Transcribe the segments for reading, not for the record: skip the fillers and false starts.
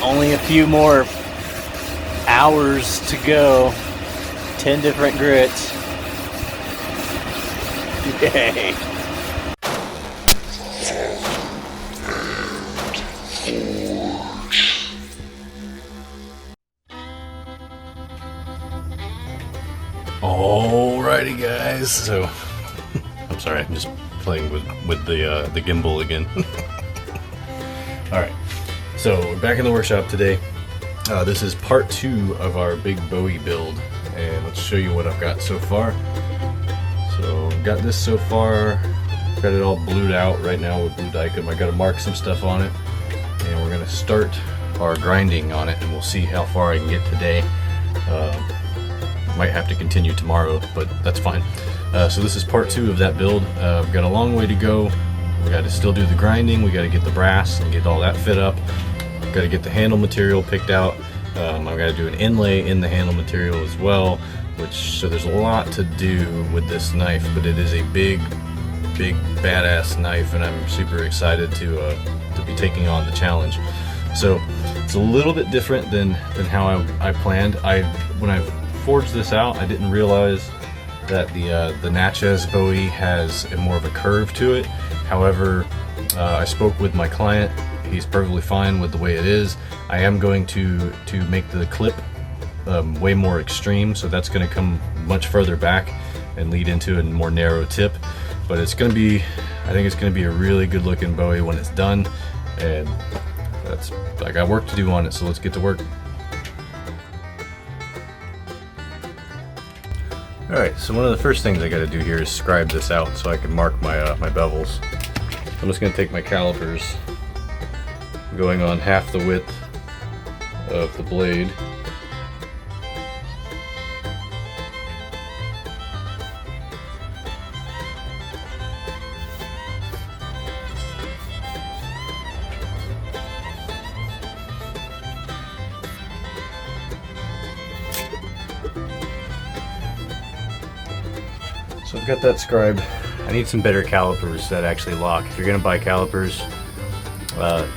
Only a few more hours to go. 10 different grits. Yay. Alrighty guys, so I'm sorry, I'm just playing with the gimbal again. Alright, so we're back in the workshop today. This is part 2 of our Big Bowie build, and let's show you what I've got so far. So I've got this so far, got it all blued out right now with blue Dykem. I got to mark some stuff on it, and we're going to start our grinding on it, and we'll see how far I can get today. Might have to continue tomorrow, but that's fine. So this is part 2 of that build. We've got a long way to go. We got to still do the grinding. We got to get the brass and get all that fit up. Got to get the handle material picked out. I've got to do an inlay in the handle material as well. So there's a lot to do with this knife, but it is a big badass knife, and I'm super excited to be taking on the challenge. So it's a little bit different than how I planned. When I forged this out, I didn't realize that the Natchez Bowie has more of a curve to it. However, I spoke with my client. He's perfectly fine with the way it is. I am going to make the clip way more extreme, so that's going to come much further back and lead into a more narrow tip. But it's going to be, I think it's going to be a really good looking Bowie when it's done, and I got work to do on it, so let's get to work. Alright, so one of the first things I got to do here is scribe this out so I can mark my my bevels. I'm just going to take my calipers, going on half the width of the blade. So I've got that scribed. I need some better calipers that actually lock. If you're gonna buy calipers,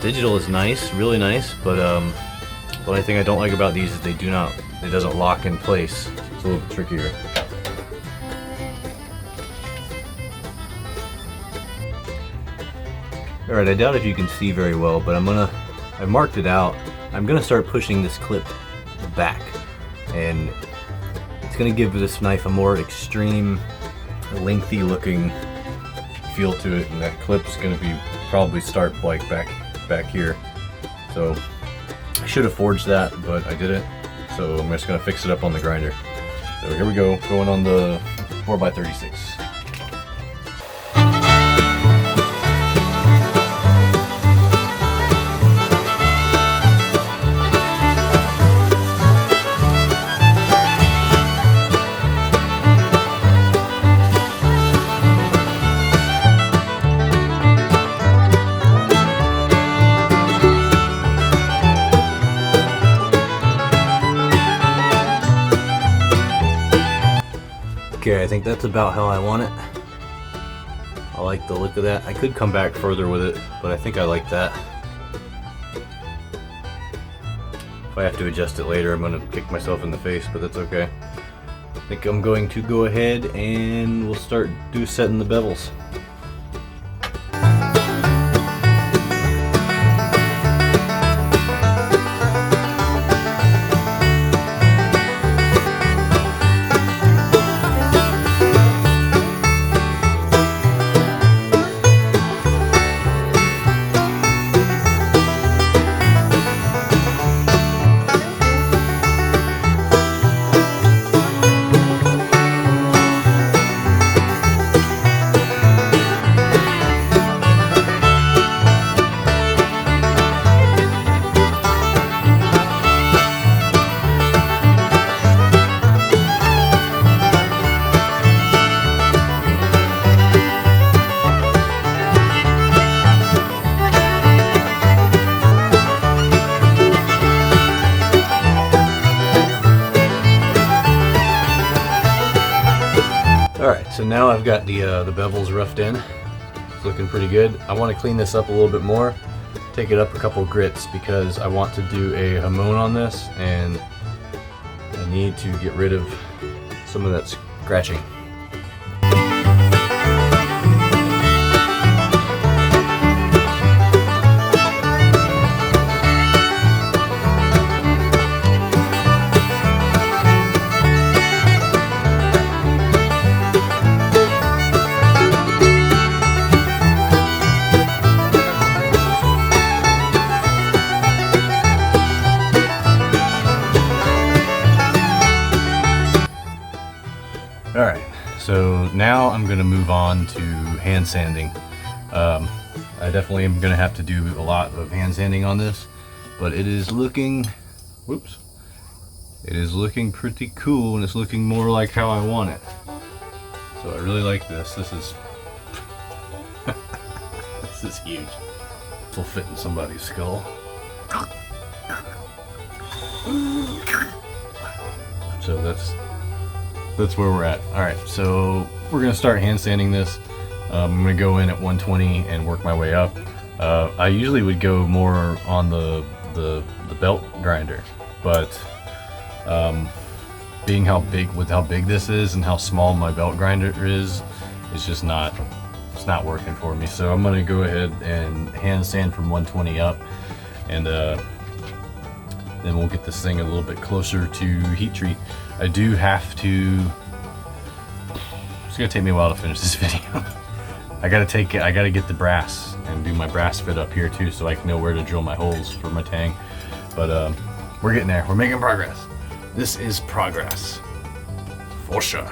digital is nice, really nice, but the only thing I don't like about these is it doesn't lock in place. It's a little bit trickier. Alright, I doubt if you can see very well, but I've marked it out. I'm gonna start pushing this clip back, and it's gonna give this knife a more extreme, lengthy looking feel to it, and that clip's gonna be probably start like back here. So I should have forged that, but I didn't, so I'm just gonna fix it up on the grinder. So here we go, going on the 4x36. Okay, I think that's about how I want it. I like the look of that. I could come back further with it, but I think I like that. If I have to adjust it later, I'm going to kick myself in the face, but that's okay. I think I'm going to go ahead and we'll start setting the bevels. Alright, so now I've got the bevels roughed in. It's looking pretty good. I want to clean this up a little bit more. take it up a couple grits because I want to do a hamon on this, and I need to get rid of some of that scratching. Alright, so now I'm going to move on to hand sanding. I definitely am going to have to do a lot of hand sanding on this, but it is looking, whoops, it is looking pretty cool, and it's looking more like how I want it. So I really like this. This is, this is huge. This will fit in somebody's skull. So that's where we're at. Alright, so we're going to start hand sanding this. I'm going to go in at 120 and work my way up. I usually would go more on the belt grinder, but being how big this is and how small my belt grinder is, it's just not working for me. So I'm going to go ahead and hand sand from 120 up, and then we'll get this thing a little bit closer to heat treat. I do have to, it's gonna take me a while to finish this video. I gotta get the brass and do my brass fit up here too, so I can know where to drill my holes for my tang. But we're getting there, we're making progress. This is progress, for sure.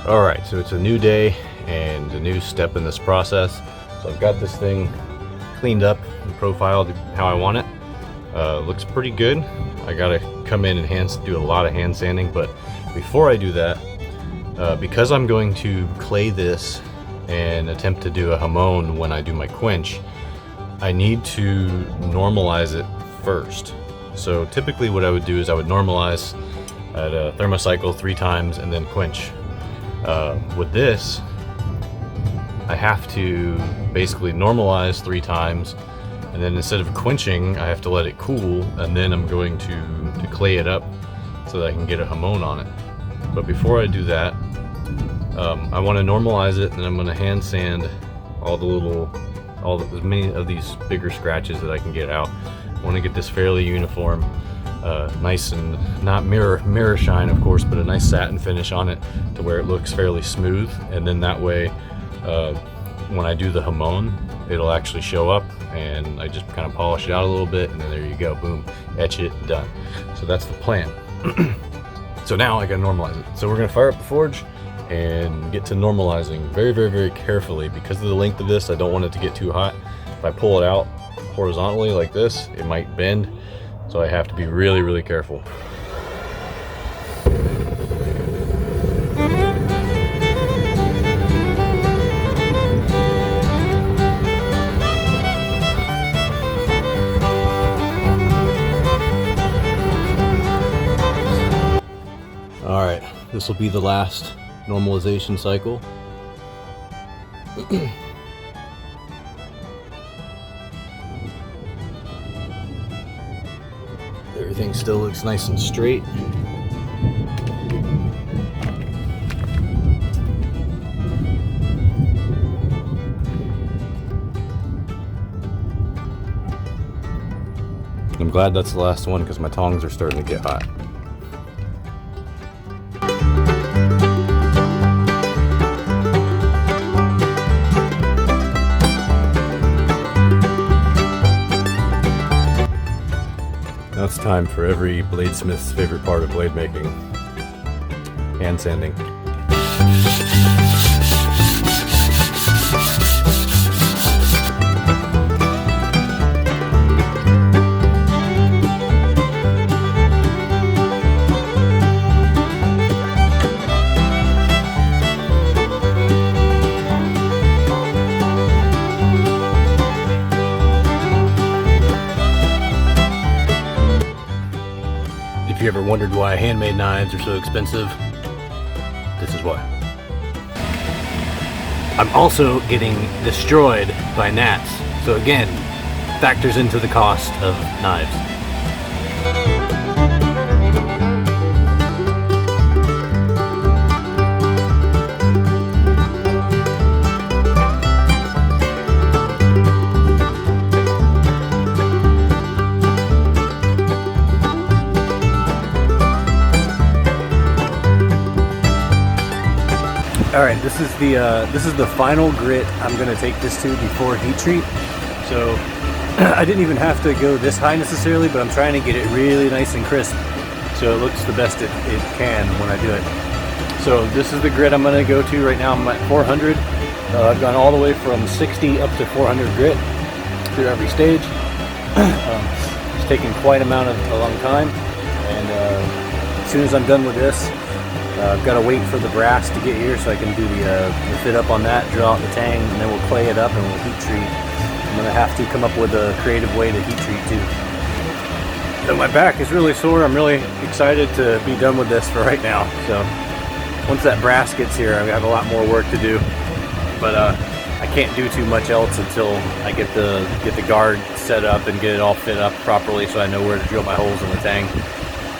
Alright, so it's a new day and a new step in this process. So I've got this thing cleaned up and profiled how I want it. Looks pretty good. I gotta come in and do a lot of hand sanding, but before I do that, because I'm going to clay this and attempt to do a hamon when I do my quench, I need to normalize it first. So typically what I would do is I would normalize at a thermocycle 3 times and then quench. With this, I have to basically normalize 3 times, and then instead of quenching, I have to let it cool, and then I'm going to clay it up so that I can get a hamon on it. But before I do that, I want to normalize it, and I'm going to hand sand as many of these bigger scratches that I can get out. I want to get this fairly uniform. Nice and not mirror shine, of course, but a nice satin finish on it to where it looks fairly smooth, and then that way when I do the hamon, it'll actually show up, and I just kind of polish it out a little bit, and then there you go, boom, etch it, done. So that's the plan. So now I gotta normalize it. So we're gonna fire up the forge and get to normalizing very, very, very carefully. Because of the length of this, I don't want it to get too hot. If I pull it out horizontally like this, it might bend. So I have to be really, really careful. All right, this will be the last normalization cycle. Everything still looks nice and straight. I'm glad that's the last one because my tongs are starting to get hot. Now it's time for every bladesmith's favorite part of blade making, hand sanding. If you ever wondered why handmade knives are so expensive, this is why. I'm also getting destroyed by gnats, so again, factors into the cost of knives. All right, this is the final grit I'm gonna take this to before heat treat. So I didn't even have to go this high necessarily, but I'm trying to get it really nice and crisp so it looks the best it can when I do it. So this is the grit I'm gonna go to right now. I'm at 400. I've gone all the way from 60 up to 400 grit through every stage. It's taken quite a long time, and as soon as I'm done with this, I've got to wait for the brass to get here so I can do the fit up on that, drill out the tang, and then we'll clay it up and we'll heat treat. I'm going to have to come up with a creative way to heat treat too. So my back is really sore. I'm really excited to be done with this for right now. So once that brass gets here, I have a lot more work to do. But I can't do too much else until I get the guard set up and get it all fit up properly so I know where to drill my holes in the tang.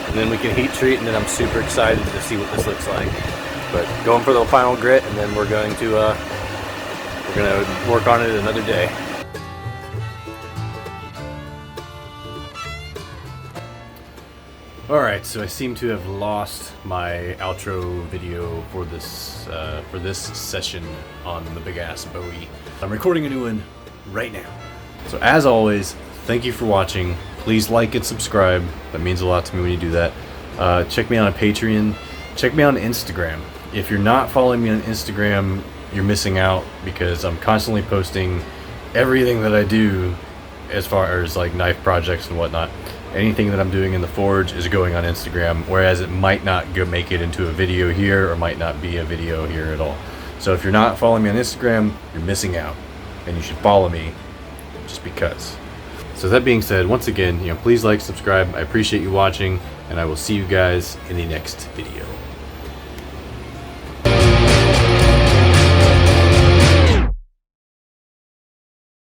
And then we can heat treat, and then I'm super excited to see what this looks like. But going for the final grit, and then we're gonna work on it another day. All right, so I seem to have lost my outro video for this session on the Big Ass Bowie. I'm recording a new one right now. So as always, thank you for watching. Please like and subscribe. That means a lot to me when you do that. Check me out on Patreon. Check me out on Instagram. If you're not following me on Instagram, you're missing out because I'm constantly posting everything that I do as far as like knife projects and whatnot. Anything that I'm doing in the forge is going on Instagram, whereas it might not make it into a video here or might not be a video here at all. So if you're not following me on Instagram, you're missing out, and you should follow me just because. So that being said, once again, please like, subscribe. I appreciate you watching, and I will see you guys in the next video.